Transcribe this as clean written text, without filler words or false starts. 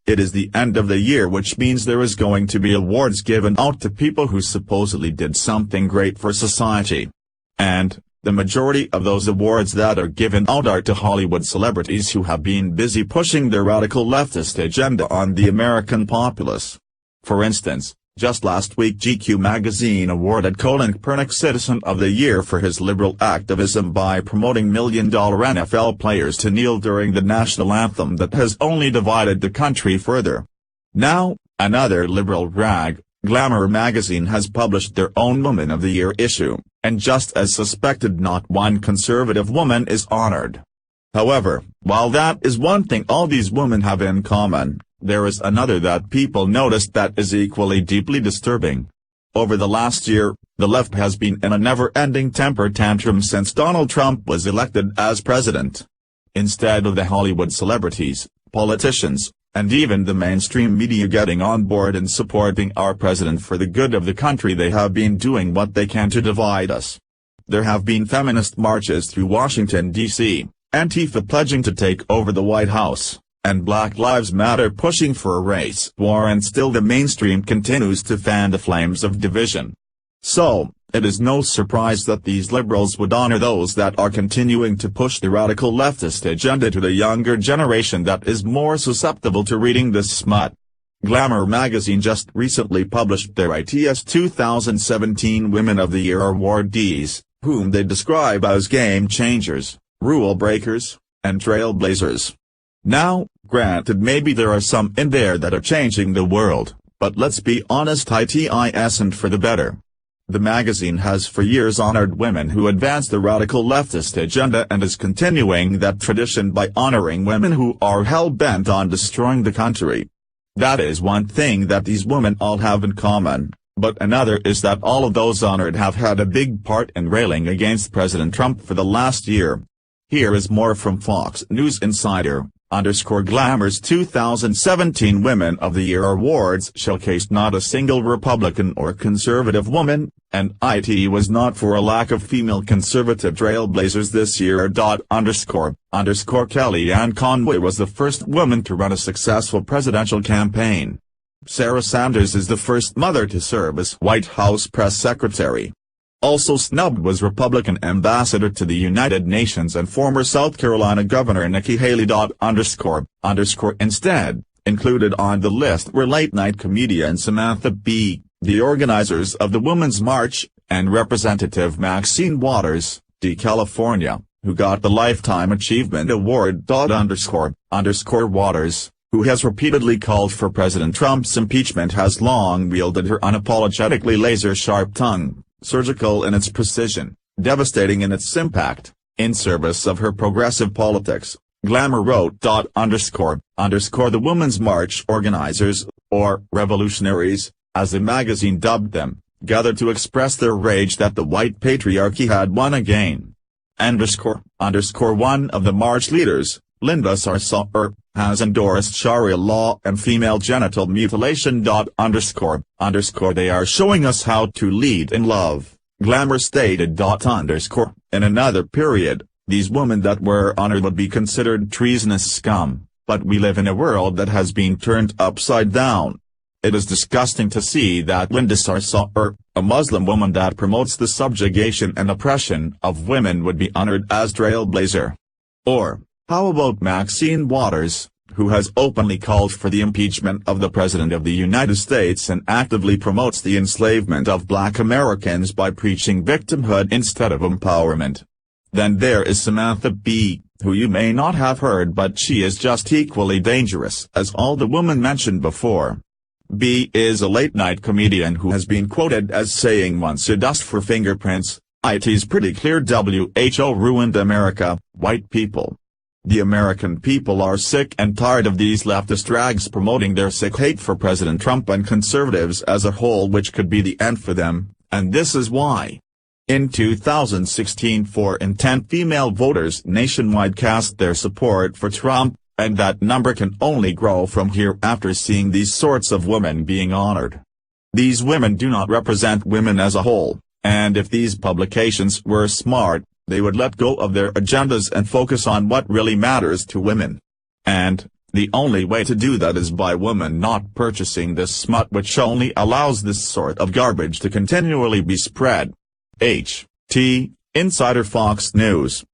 It is the end of the year, which means there is going to be awards given out to people who supposedly did something great for society. And the majority of those awards that are given out are to Hollywood celebrities who have been busy pushing their radical leftist agenda on the American populace. For instance, just last week GQ magazine awarded Colin Kaepernick Citizen of the Year for his liberal activism by promoting million-dollar NFL players to kneel during the national anthem that has only divided the country further. Now, another liberal rag, Glamour magazine, has published their own Woman of the Year issue, and just as suspected, not one conservative woman is honored. However, while that is one thing all these women have in common, there is another that people noticed that is equally deeply disturbing. Over the last year, the left has been in a never-ending temper tantrum since Donald Trump was elected as president. Instead of the Hollywood celebrities, politicians, and even the mainstream media getting on board and supporting our president for the good of the country, they have been doing what they can to divide us. There have been feminist marches through Washington, D.C., Antifa pledging to take over the White House, and Black Lives Matter pushing for a race war, and still the mainstream continues to fan the flames of division. So, it is no surprise that these liberals would honor those that are continuing to push the radical leftist agenda to the younger generation that is more susceptible to reading this smut. Glamour magazine just recently published their ITS 2017 Women of the Year awardees, whom they describe as game changers, rule breakers, and trailblazers. Now, granted, maybe there are some in there that are changing the world, but let's be honest, it isn't for the better. The magazine has for years honored women who advance the radical leftist agenda and is continuing that tradition by honoring women who are hell-bent on destroying the country. That is one thing that these women all have in common, but another is that all of those honored have had a big part in railing against President Trump for the last year. Here is more from Fox News Insider. Glamour's 2017 Women of the Year awards showcased not a single Republican or conservative woman, and it was not for a lack of female conservative trailblazers this year. Kellyanne Conway was the first woman to run a successful presidential campaign. Sarah Sanders is the first mother to serve as White House press secretary. Also snubbed was Republican ambassador to the United Nations and former South Carolina Governor Nikki Haley. Instead, included on the list were late-night comedian Samantha Bee, the organizers of the Women's March, and Representative Maxine Waters, D. California, who got the Lifetime Achievement Award. Waters, who has repeatedly called for President Trump's impeachment, has long wielded her unapologetically laser-sharp tongue, surgical in its precision, devastating in its impact, in service of her progressive politics. Glamour wrote. The Women's March organizers, or revolutionaries, as the magazine dubbed them, gathered to express their rage that the white patriarchy had won again. One of the march leaders, Linda Sarsour, has endorsed Sharia law and female genital mutilation. They are showing us how to lead in love, Glamour stated. In another period, these women that were honored would be considered treasonous scum, but we live in a world that has been turned upside down. It is disgusting to see that Linda Sarsour, a Muslim woman that promotes the subjugation and oppression of women, would be honored as trailblazer. Or, how about Maxine Waters, who has openly called for the impeachment of the President of the United States and actively promotes the enslavement of Black Americans by preaching victimhood instead of empowerment? Then there is Samantha Bee, who you may not have heard, but she is just equally dangerous as all the women mentioned before. Bee is a late-night comedian who has been quoted as saying once, "A dust for fingerprints, it's pretty clear WHO ruined America, white people." The American people are sick and tired of these leftist rags promoting their sick hate for President Trump and conservatives as a whole, which could be the end for them, and this is why. In 2016, 4 in 10 female voters nationwide cast their support for Trump, and that number can only grow from here after seeing these sorts of women being honored. These women do not represent women as a whole, and if these publications were smart, they would let go of their agendas and focus on what really matters to women. And, The only way to do that is by women not purchasing this smut, which only allows this sort of garbage to continually be spread. H.T. Insider Fox News.